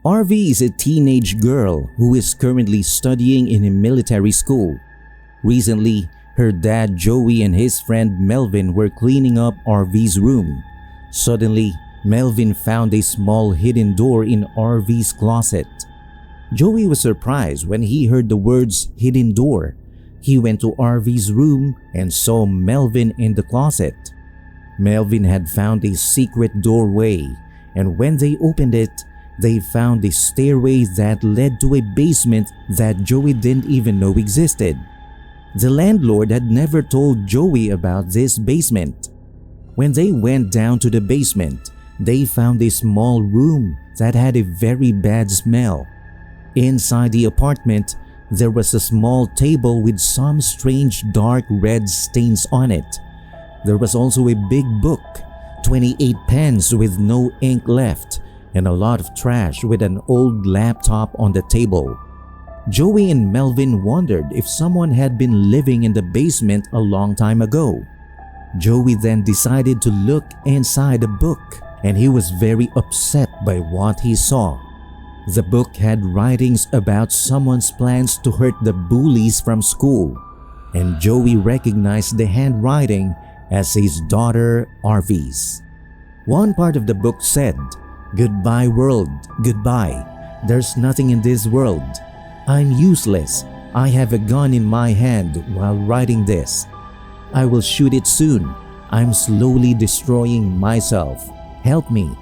RV is a teenage girl who is currently studying in a military school. Recently, her dad Joey and his friend Melvin were cleaning up RV's room. Suddenly, Melvin found a small hidden door in RV's closet. Joey was surprised when he heard the words hidden door. He went to RV's room and saw Melvin in the closet. Melvin had found a secret doorway, and when they opened it, they found a stairway that led to a basement that Joey didn't even know existed. The landlord had never told Joey about this basement. When they went down to the basement, they found a small room that had a very bad smell. Inside the apartment, there was a small table with some strange dark red stains on it. There was also a big book, 28 pens with no ink left, and a lot of trash with an old laptop on the table. Joey and Melvin wondered if someone had been living in the basement a long time ago. Joey then decided to look inside the book, and he was very upset by what he saw. The book had writings about someone's plans to hurt the bullies from school, and Joey recognized the handwriting as his daughter RV's. One part of the book said, "Goodbye world, goodbye. There's nothing in this world. I'm useless. I have a gun in my hand while writing this. I will shoot it soon. I'm slowly destroying myself. Help me."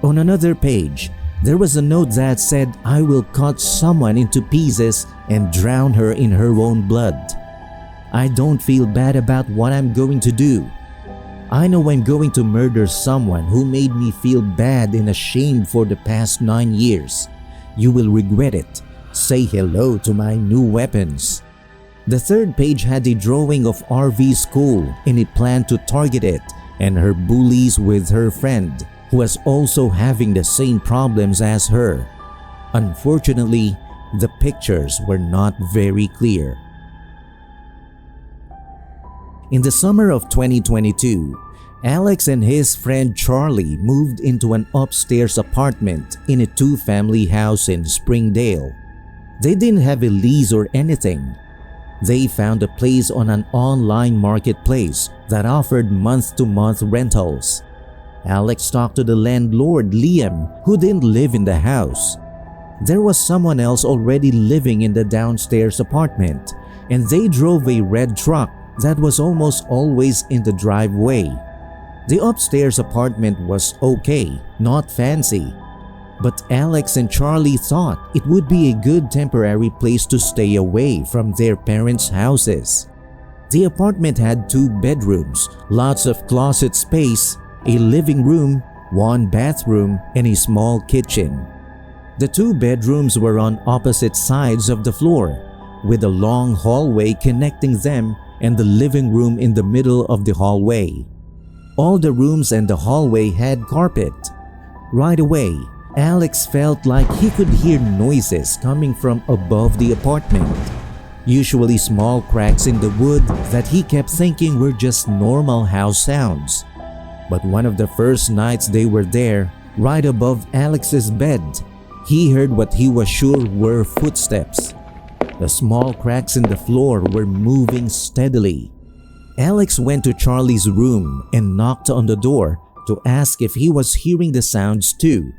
On another page, there was a note that said, "I will cut someone into pieces and drown her in her own blood. I don't feel bad about what I'm going to do. I know I'm going to murder someone who made me feel bad and ashamed for the past 9 years. You will regret it. Say hello to my new weapons." The third page had a drawing of RV's school and a plan to target it and her bullies with her friend, who was also having the same problems as her. Unfortunately, the pictures were not very clear. In the summer of 2022, Alex and his friend Charlie moved into an upstairs apartment in a two-family house in Springdale. They didn't have a lease or anything. They found a place on an online marketplace that offered month-to-month rentals. Alex talked to the landlord, Liam, who didn't live in the house. There was someone else already living in the downstairs apartment, and they drove a red truck that was almost always in the driveway. The upstairs apartment was okay, not fancy, but Alex and Charlie thought it would be a good temporary place to stay away from their parents' houses. The apartment had 2 bedrooms, lots of closet space, a living room, 1 bathroom, and a small kitchen. The 2 bedrooms were on opposite sides of the floor, with a long hallway connecting them and the living room in the middle of the hallway. All the rooms and the hallway had carpet. Right away, Alex felt like he could hear noises coming from above the apartment, usually small cracks in the wood that he kept thinking were just normal house sounds. But one of the first nights they were there, right above Alex's bed, he heard what he was sure were footsteps. The small cracks in the floor were moving steadily. Alex went to Charlie's room and knocked on the door to ask if he was hearing the sounds too.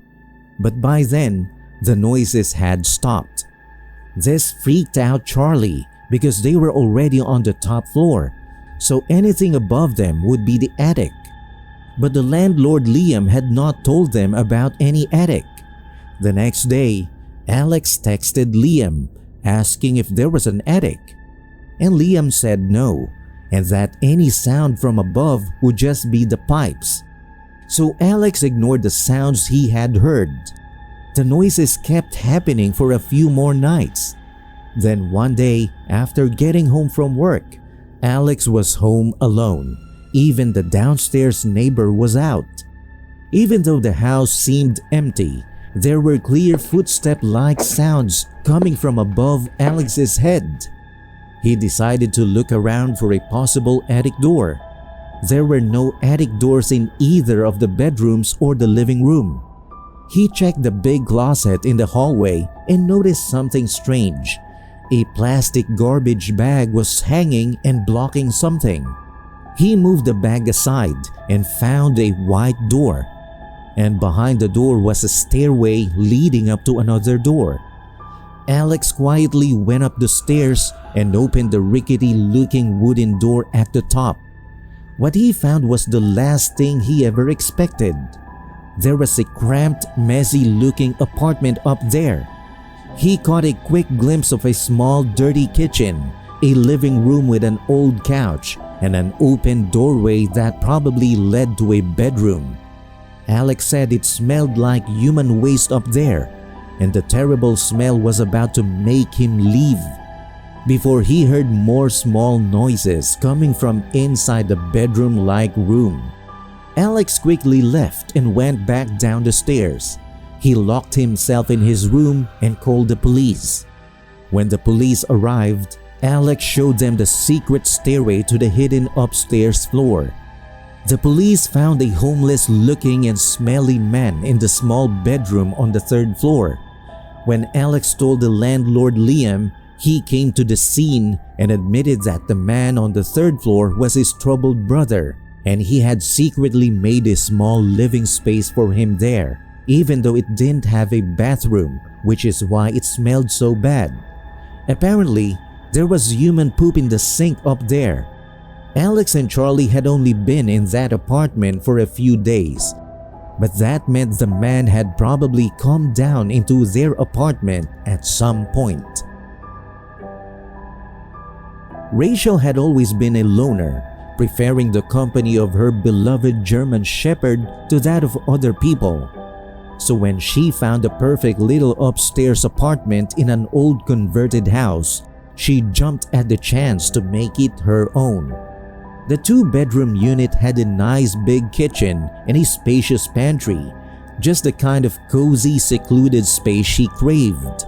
But by then, the noises had stopped. This freaked out Charlie because they were already on the top floor, so anything above them would be the attic. But the landlord Liam had not told them about any attic. The next day, Alex texted Liam asking if there was an attic, and Liam said no, and that any sound from above would just be the pipes. So Alex ignored the sounds he had heard. The noises kept happening for a few more nights. Then one day, after getting home from work, Alex was home alone. Even the downstairs neighbor was out. Even though the house seemed empty, there were clear footstep-like sounds coming from above Alex's head. He decided to look around for a possible attic door. There were no attic doors in either of the bedrooms or the living room. He checked the big closet in the hallway and noticed something strange. A plastic garbage bag was hanging and blocking something. He moved the bag aside and found a white door. And behind the door was a stairway leading up to another door. Alex quietly went up the stairs and opened the rickety-looking wooden door at the top. What he found was the last thing he ever expected. There was a cramped, messy-looking apartment up there. He caught a quick glimpse of a small, dirty kitchen, a living room with an old couch, and an open doorway that probably led to a bedroom. Alex said it smelled like human waste up there, and the terrible smell was about to make him leave. Before he heard more small noises coming from inside the bedroom-like room. Alex quickly left and went back down the stairs. He locked himself in his room and called the police. When the police arrived, Alex showed them the secret stairway to the hidden upstairs floor. The police found a homeless-looking and smelly man in the small bedroom on the third floor. When Alex told the landlord Liam, he came to the scene and admitted that the man on the third floor was his troubled brother, and he had secretly made a small living space for him there, even though it didn't have a bathroom, which is why it smelled so bad. Apparently, there was human poop in the sink up there. Alex and Charlie had only been in that apartment for a few days, but that meant the man had probably come down into their apartment at some point. Rachel had always been a loner, preferring the company of her beloved German Shepherd to that of other people. So when she found the perfect little upstairs apartment in an old converted house, she jumped at the chance to make it her own. The two-bedroom unit had a nice big kitchen and a spacious pantry, just the kind of cozy, secluded space she craved.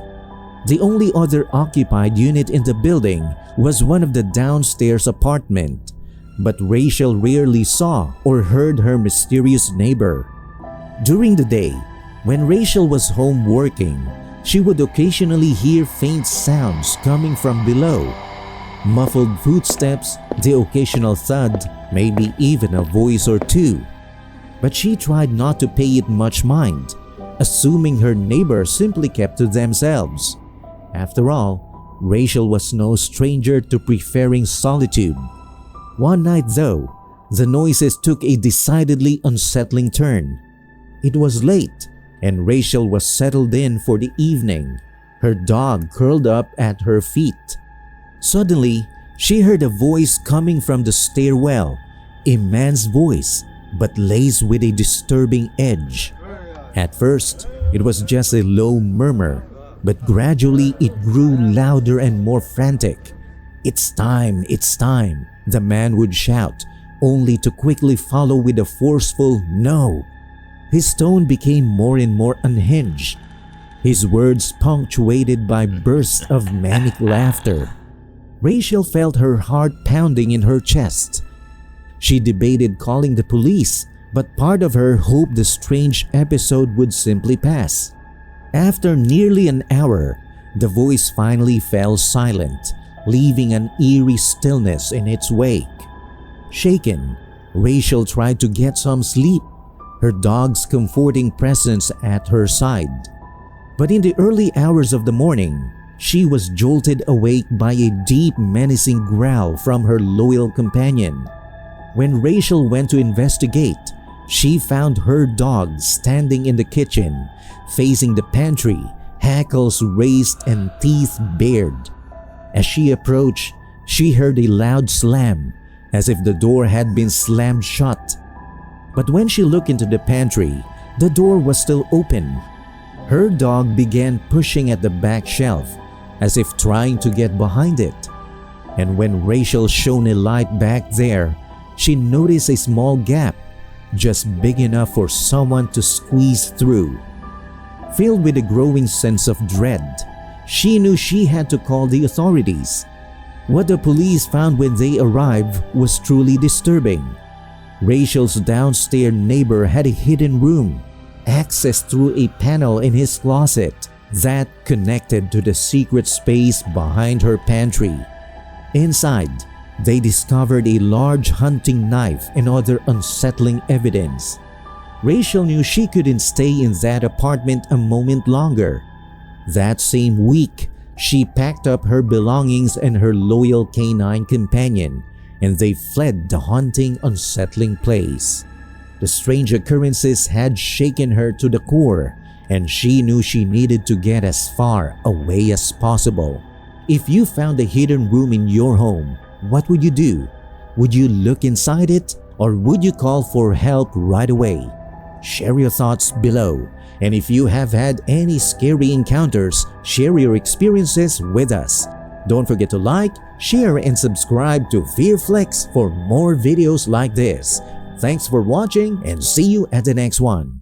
The only other occupied unit in the building was one of the downstairs apartment, but Rachel rarely saw or heard her mysterious neighbor. During the day, when Rachel was home working, she would occasionally hear faint sounds coming from below. Muffled footsteps, the occasional thud, maybe even a voice or two. But she tried not to pay it much mind, assuming her neighbors simply kept to themselves. After all, Rachel was no stranger to preferring solitude. One night though, the noises took a decidedly unsettling turn. It was late, and Rachel was settled in for the evening, her dog curled up at her feet. Suddenly, she heard a voice coming from the stairwell, a man's voice, but laced with a disturbing edge. At first, it was just a low murmur, but gradually it grew louder and more frantic. It's time, the man would shout, only to quickly follow with a forceful no. His tone became more and more unhinged, his words punctuated by bursts of manic laughter. Rachel felt her heart pounding in her chest. She debated calling the police, but part of her hoped the strange episode would simply pass. After nearly an hour, the voice finally fell silent, leaving an eerie stillness in its wake. Shaken, Rachel tried to get some sleep, her dog's comforting presence at her side. But in the early hours of the morning, she was jolted awake by a deep, menacing growl from her loyal companion. When Rachel went to investigate, she found her dog standing in the kitchen, facing the pantry, hackles raised and teeth bared. As she approached, she heard a loud slam, as if the door had been slammed shut. But when she looked into the pantry, the door was still open. Her dog began pushing at the back shelf, as if trying to get behind it. And when Rachel shone a light back there, she noticed a small gap, just big enough for someone to squeeze through. Filled with a growing sense of dread, she knew she had to call the authorities. What the police found when they arrived was truly disturbing. Rachel's downstairs neighbor had a hidden room, access through a panel in his closet that connected to the secret space behind her pantry. Inside, they discovered a large hunting knife and other unsettling evidence. Rachel knew she couldn't stay in that apartment a moment longer. That same week, she packed up her belongings and her loyal canine companion, and they fled the haunting, unsettling place. The strange occurrences had shaken her to the core, and she knew she needed to get as far away as possible. If you found a hidden room in your home, what would you do? Would you look inside it, or would you call for help right away? Share your thoughts below, and if you have had any scary encounters, share your experiences with us. Don't forget to like, share, and subscribe to FearFlex for more videos like this. Thanks for watching, and see you at the next one.